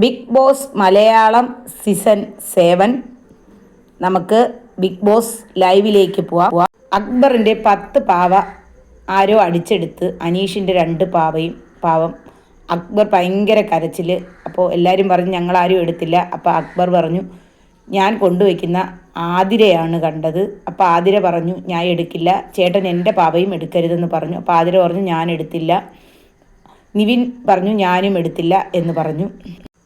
Big boss Malayalam season 7 നമുക്ക് big boss ലൈവിലേക്ക് പോവാം. അക്ബറിൻ്റെ 10 പാവ ആരോ അടിച്ചെടുത്ത് അനീഷിൻ്റെ 2 പാവം അക്ബർ ഭയങ്കര കരച്ചിൽ. അപ്പോൾ എല്ലാവരും പറഞ്ഞു ഞങ്ങളാരും എടുത്തില്ല. അപ്പോൾ അക്ബർ പറഞ്ഞു ഞാൻ കൊണ്ടുവയ്ക്കുന്ന ആതിരയാണ് കണ്ടത്. അപ്പോൾ ആതിര പറഞ്ഞു ഞാൻ എടുക്കില്ല, ചേട്ടൻ എൻ്റെ പാവയും എടുക്കരുതെന്ന് പറഞ്ഞു. അപ്പോൾ ആതിര പറഞ്ഞു ഞാൻ എടുത്തില്ല. നിവിൻ പറഞ്ഞു ഞാനും എടുത്തില്ല എന്ന് പറഞ്ഞു.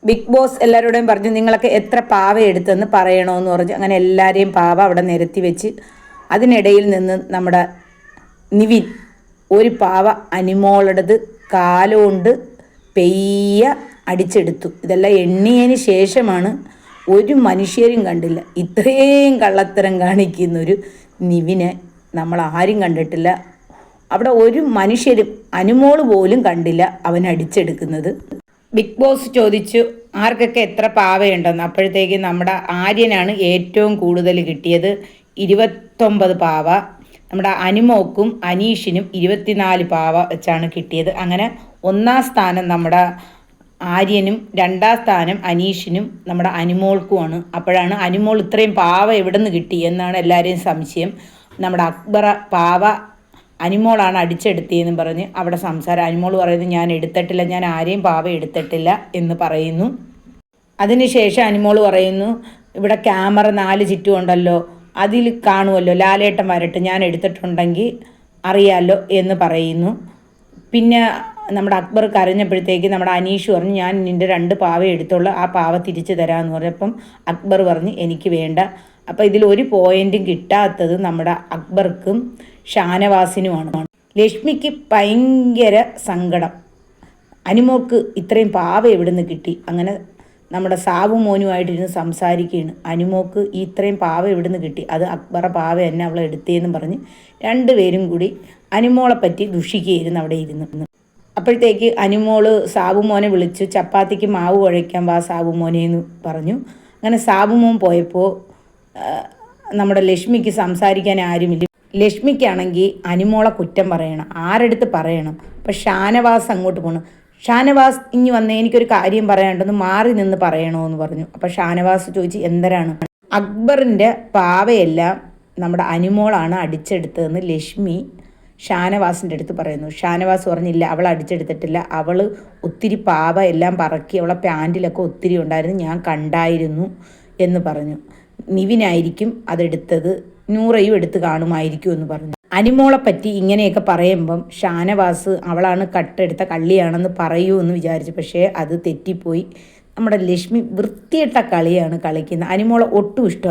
ബിഗ് ബോസ് എല്ലാവരോടും പറഞ്ഞു നിങ്ങളൊക്കെ എത്ര പാവ എടുത്തെന്ന് പറയണമെന്ന് പറഞ്ഞു. അങ്ങനെ എല്ലാവരെയും പാവ അവിടെ നിരത്തി വെച്ച് അതിനിടയിൽ നിന്ന് നമ്മുടെ നിവിൻ ഒരു പാവ അനിമോളടത് കാലുകൊണ്ട് പെയ്യ അടിച്ചെടുത്തു. ഇതെല്ലാം എണ്ണിയതിന് ശേഷമാണ്. ഒരു മനുഷ്യരും കണ്ടില്ല. ഇത്രയും കള്ളത്തരം കാണിക്കുന്നൊരു നിവിനെ നമ്മൾ ആരും കണ്ടിട്ടില്ല. അവിടെ ഒരു മനുഷ്യരും അനുമോള് പോലും കണ്ടില്ല അവൻ അടിച്ചെടുക്കുന്നത്. ബിഗ് ബോസ് ചോദിച്ചു ആർക്കൊക്കെ എത്ര പാവയുണ്ടെന്ന്. അപ്പോഴത്തേക്ക് നമ്മുടെ ആര്യനാണ് ഏറ്റവും കൂടുതൽ കിട്ടിയത്, 29 പാവ. നമ്മുടെ അനുമോക്കും അനീഷിനും 24 പാവ വെച്ചാണ് കിട്ടിയത്. അങ്ങനെ 1-ാം സ്ഥാനം നമ്മുടെ ആര്യനും 2-ാം സ്ഥാനം അനീഷിനും നമ്മുടെ അനുമോൾക്കുമാണ്. അപ്പോഴാണ് അനുമോൾ ഇത്രയും പാവ എവിടെ നിന്ന് കിട്ടി എന്നാണ് എല്ലാവരെയും സംശയം. നമ്മുടെ അക്ബർ പാവ അനുമോളാണ് അടിച്ചെടുത്തിയെന്ന് പറഞ്ഞ് അവിടെ സംസാരം. അനുമോൾ പറയുന്നത് ഞാൻ എടുത്തിട്ടില്ല, ഞാൻ ആരെയും പാവ എടുത്തിട്ടില്ല എന്ന് പറയുന്നു. അതിനുശേഷം അനുമോൾ പറയുന്നു ഇവിടെ ക്യാമറ 4 ചുറ്റും ഉണ്ടല്ലോ, അതിൽ കാണുമല്ലോ, ലാലേട്ടൻ വരട്ടെ, ഞാൻ എടുത്തിട്ടുണ്ടെങ്കിൽ അറിയാമല്ലോ എന്ന് പറയുന്നു. പിന്നെ നമ്മുടെ അക്ബർ കരഞ്ഞപ്പോഴത്തേക്ക് നമ്മുടെ അനീഷ് പറഞ്ഞു ഞാൻ നിൻ്റെ 2 പാവ എടുത്തോളൂ, ആ പാവ തിരിച്ചു തരാമെന്ന് പറഞ്ഞപ്പം അക്ബർ പറഞ്ഞ് എനിക്ക് വേണ്ട. അപ്പോൾ ഇതിൽ ഒരു പോയിൻറ്റും കിട്ടാത്തത് നമ്മുടെ അക്ബർക്കും ഷാനവാസിനുമാണ്. ലക്ഷ്മിക്ക് ഭയങ്കര സങ്കടം, അനുമോൾക്ക് ഇത്രയും പാവ എവിടെ നിന്ന് കിട്ടി. അങ്ങനെ നമ്മുടെ സാബു മോനുമായിട്ടിരുന്ന് സംസാരിക്കുകയാണ്. അനുമോൾക്ക് ഇത്രയും പാവ എവിടെ നിന്ന് കിട്ടി, അത് അക്ബറ പാവ തന്നെ അവളെ എടുത്തേന്ന് പറഞ്ഞ് 2 പേരും കൂടി അനുമോളെ പറ്റി ദുഷിക്കുകയായിരുന്നു അവിടെ ഇരുന്ന്. അപ്പോഴത്തേക്ക് അനുമോള് സാബു മോനെ വിളിച്ചു, ചപ്പാത്തിക്ക് മാവ് കുഴയ്ക്കാൻ വാ സാബു മോനെ എന്ന് പറഞ്ഞു. അങ്ങനെ സാബു മോൻ പോയപ്പോൾ നമ്മുടെ ലക്ഷ്മിക്ക് സംസാരിക്കാൻ ആരുമില്ല. ലക്ഷ്മിക്കാണെങ്കിൽ അനുമോളെ കുറ്റം പറയണം, ആരെടുത്ത് പറയണം. അപ്പം ഷാനവാസ് അങ്ങോട്ട് പോകണം. ഷാനവാസ് ഇനി വന്നേ എനിക്കൊരു കാര്യം പറയാനുണ്ടെന്ന് മാറി നിന്ന് പറയണമെന്ന് പറഞ്ഞു. അപ്പം ഷാനവാസ് ചോദിച്ചു എന്തരാണ്. അക്ബറിൻ്റെ പാവയെല്ലാം നമ്മുടെ അനുമോളാണ് അടിച്ചെടുത്തതെന്ന് ലക്ഷ്മി ഷാനവാസിൻ്റെ അടുത്ത് പറയുന്നു. ഷാനവാസ് പറഞ്ഞില്ല അവൾ അടിച്ചെടുത്തിട്ടില്ല, അവൾ ഒത്തിരി പാവ എല്ലാം പറക്കി അവളെ പാൻറ്റിലൊക്കെ ഒത്തിരി ഉണ്ടായിരുന്നു, ഞാൻ കണ്ടായിരുന്നു എന്ന് പറഞ്ഞു. നിവിനായിരിക്കും അതെടുത്തത്, നൂറയും എടുത്ത് കാണുമായിരിക്കും എന്ന് പറഞ്ഞു. അനുമോളെ പറ്റി ഇങ്ങനെയൊക്കെ പറയുമ്പം ഷാനവാസ് അവളാണ് കട്ടെടുത്ത കള്ളിയാണെന്ന് പറയൂ എന്ന് വിചാരിച്ചു. പക്ഷേ അത് തെറ്റിപ്പോയി. നമ്മുടെ ലക്ഷ്മി വൃത്തിയിട്ട കളിയാണ് കളിക്കുന്നത്. അനുമോളെ ഒട്ടും ഇഷ്ടം